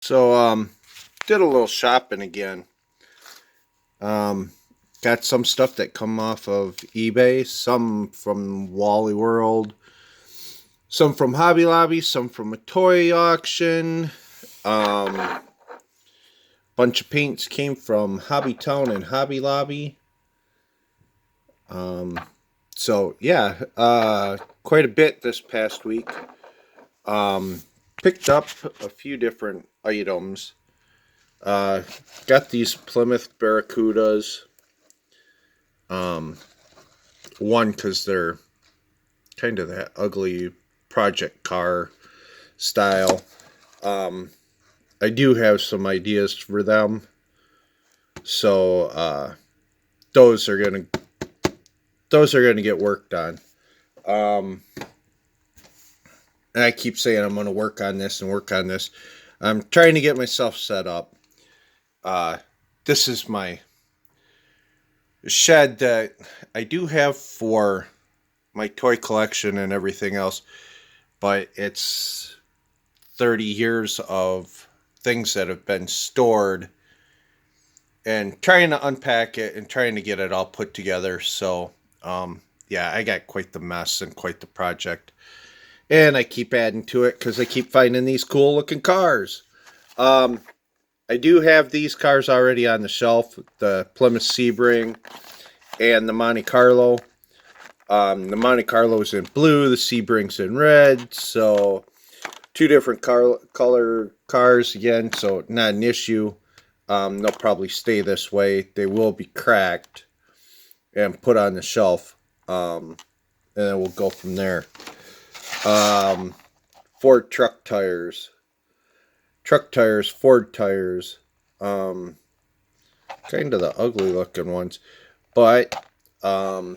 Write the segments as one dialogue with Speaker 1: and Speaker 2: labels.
Speaker 1: So, did a little shopping again. Um, got some stuff that come off of eBay, some from Wally World, some from Hobby Lobby, some from a toy auction. Um, bunch of paints came from Hobby Town and Hobby Lobby. Um, so quite a bit this past week. Um, picked up a few different items. Uh, got these Plymouth Barracudas. Um, One, because they're kind of that ugly project car style. Um, I do have some ideas for them, so those are gonna those are gonna get worked on. Um, and I keep saying I'm gonna work on this and work on this. I'm trying to get myself set up. Uh, this is my shed that I do have for my toy collection and everything else, but it's 30 years of things that have been stored and trying to unpack it and trying to get it all put together. So, yeah, I got quite the mess and quite the project. And I keep adding to it because I keep finding these cool looking cars. Um, I do have these cars already on the shelf, the Plymouth Sebring and the Monte Carlo. The Monte Carlo's in blue, the Sebring's in red, so two different color cars again, so not an issue. They'll probably stay this way. They will be cracked and put on the shelf, and then we'll go from there. Ford truck tires, Ford tires, kind of the ugly looking ones, but I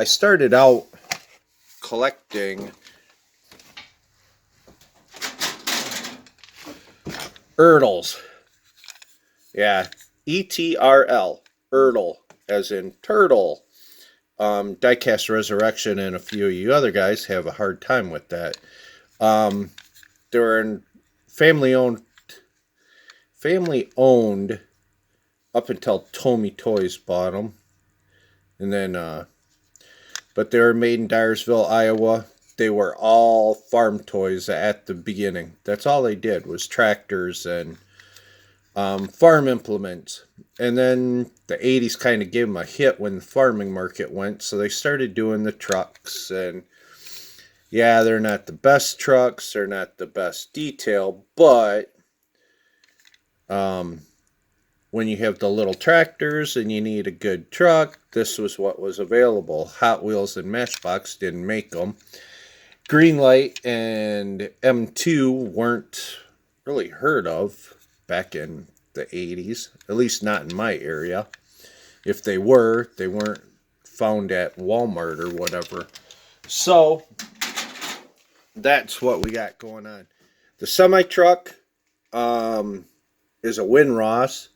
Speaker 1: started out collecting Ertls. Yeah, ETRL, Ertl, as in turtle. Diecast Resurrection and a few of you other guys have a hard time with that. They're in family owned up until Tommy Toys bought them, and then but they were made in Dyersville, Iowa. They were all farm toys at the beginning. That's all they did was tractors and farm implements. And then the 80s kind of gave them a hit when the farming market went, so they started doing the trucks. And yeah, they're not the best trucks, they're not the best detail, but when you have the little tractors and you need a good truck, this was what was available. Hot Wheels and Matchbox didn't make them. Greenlight and M2 weren't really heard of back in the 80s, at least not in my area. If they were, they weren't found at Walmart or whatever. So that's what we got going on. The semi truck is a Winross.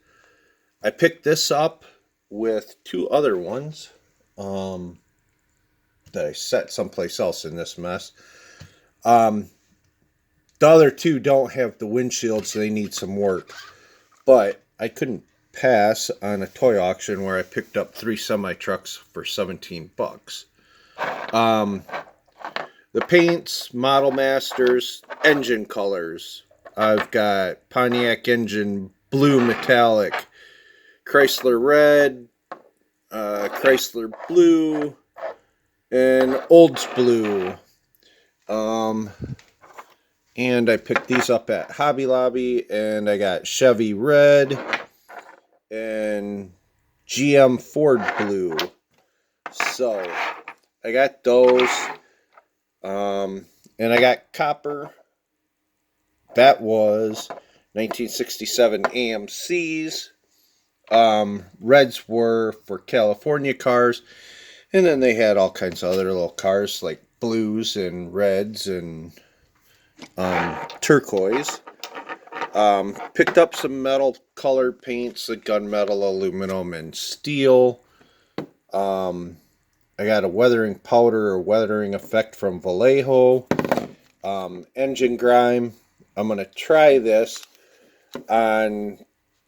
Speaker 1: I picked this up with two other ones that I set someplace else in this mess. The other two don't have the windshield, so they need some work. But I couldn't pass on a toy auction where I picked up 3 semi-trucks for $17. The paints, Model Masters, engine colors. I've got Pontiac engine blue metallic, Chrysler red, Chrysler blue, and Olds blue. And I picked these up at Hobby Lobby, and I got Chevy red and GM Ford blue. So I got those. And I got copper. That was 1967 AMCs. Reds were for California cars. And then they had all kinds of other little cars like blues and reds and turquoise. Picked up some metal colored paints, like gunmetal, aluminum, and steel. I got a weathering powder or weathering effect from Vallejo. Engine grime I'm going to try this on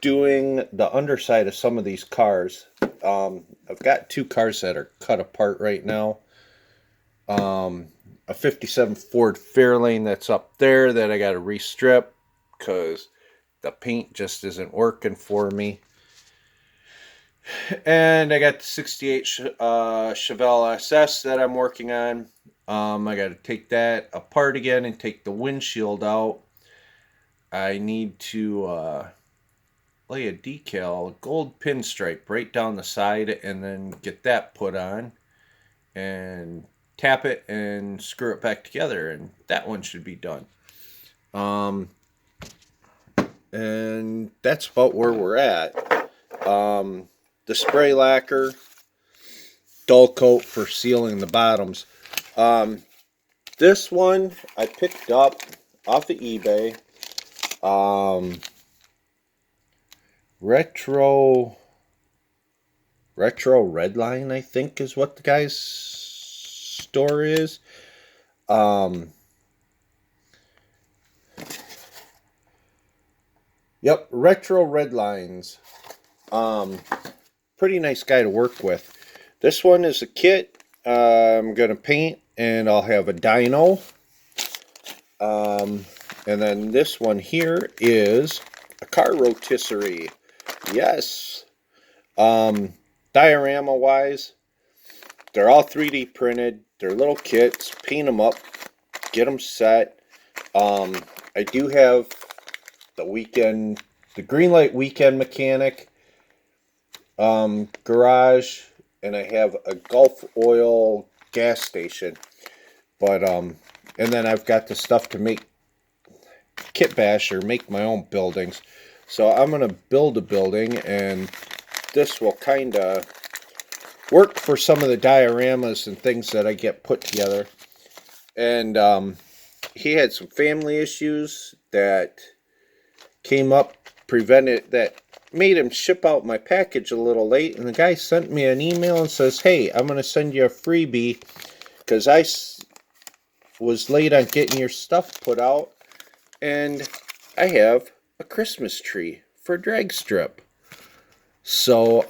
Speaker 1: doing the underside of some of these cars. I've got two cars that are cut apart right now. A 57 Ford Fairlane that's up there that I got to restrip because the paint just isn't working for me. And I got the 68 Chevelle SS that I'm working on. I got to take that apart again and take the windshield out. I need to lay a decal, a gold pinstripe right down the side, and then get that put on and tap it and screw it back together, and that one should be done. And that's about where we're at. The spray lacquer, dull coat for sealing the bottoms. This one I picked up off of eBay. Retro Redline, I think, is what the guy's store is. Yep, Retro Redlines. Pretty nice guy to work with. This one is a kit. I'm gonna paint, and I'll have a dyno. And then this one here is a car rotisserie. Yes. Diorama wise, they're all 3D printed. They're little kits. Paint them up, get them set. I do have the Greenlight Weekend Mechanic garage, and I have a Gulf Oil gas station. But and then I've got the stuff to make kit bash or make my own buildings. So I'm gonna build a building, and this will kind of work for some of the dioramas and things that I get put together. And he had some family issues that came up, that made him ship out my package a little late. And the guy sent me an email and says, "Hey, I'm going to send you a freebie because I was late on getting your stuff put out, and I have a Christmas tree for drag strip." So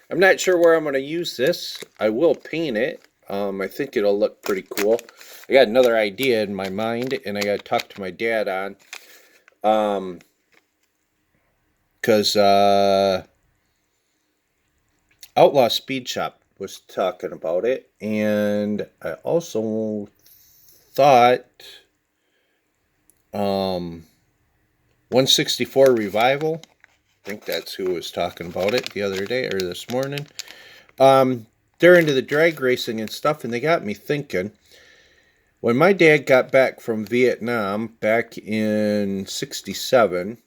Speaker 1: I'm not sure where I'm going to use this. I will paint it. I think it'll look pretty cool. I got another idea in my mind, and I got to talk to my dad on. Because Outlaw Speed Shop was talking about it, and I also thought 164 Revival, I think that's who was talking about it the other day or this morning. They're into the drag racing and stuff, and they got me thinking. When my dad got back from Vietnam back in '67,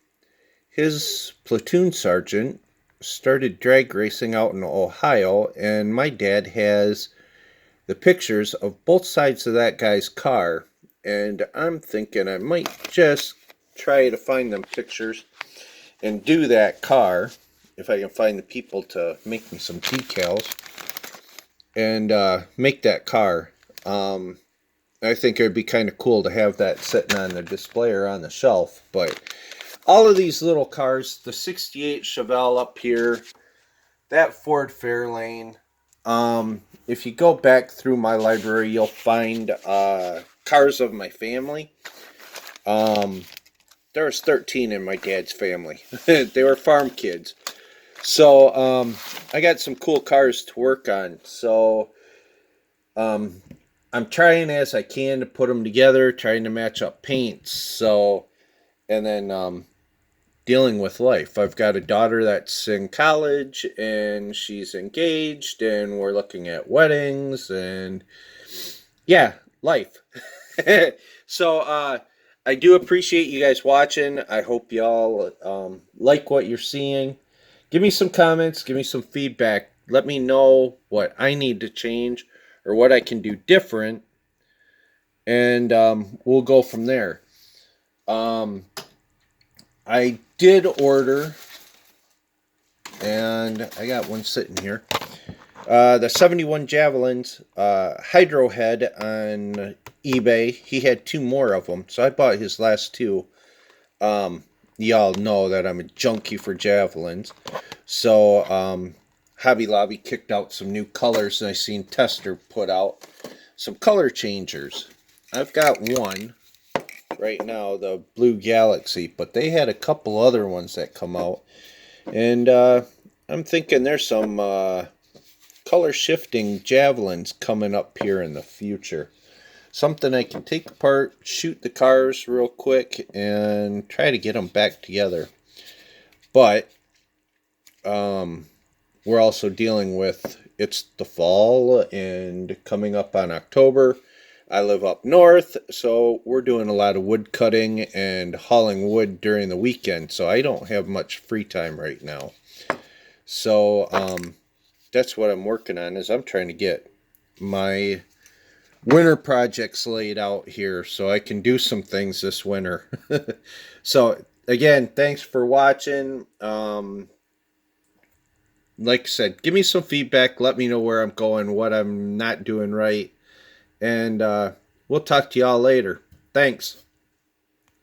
Speaker 1: his platoon sergeant started drag racing out in Ohio, and my dad has the pictures of both sides of that guy's car. And I'm thinking I might just try to find them pictures and do that car, if I can find the people to make me some decals, and make that car. I think it would be kind of cool to have that sitting on the display or on the shelf. But all of these little cars, the 68 Chevelle up here, that Ford Fairlane. If you go back through my library, you'll find cars of my family. There was 13 in my dad's family. They were farm kids. So I got some cool cars to work on. So I'm trying as I can to put them together, trying to match up paints. So, and then dealing with life. I've got a daughter that's in college, and she's engaged, and we're looking at weddings, and yeah, life. So I do appreciate you guys watching. I hope y'all like what you're seeing. Give me some comments, give me some feedback. Let me know what I need to change or what I can do different, and we'll go from there. I did order, and I got one sitting here, The 71 Javelins, Hydro Head on eBay. He had two more of them, so I bought his last two. Um, y'all know that I'm a junkie for Javelins. So, Hobby Lobby kicked out some new colors, and I seen Tester put out some color changers. I've got one right now, the Blue Galaxy, but they had a couple other ones that come out. And I'm thinking there's some color shifting javelins coming up here in the future. Something I can take apart, shoot the cars real quick, and try to get them back together. But we're also dealing with it's the fall and coming up on October. I live up north, so we're doing a lot of wood cutting and hauling wood during the weekend, so I don't have much free time right now. So that's what I'm working on is I'm trying to get my winter projects laid out here so I can do some things this winter. So again, thanks for watching. Like I said, give me some feedback. Let me know where I'm going, what I'm not doing right. And we'll talk to y'all later. Thanks.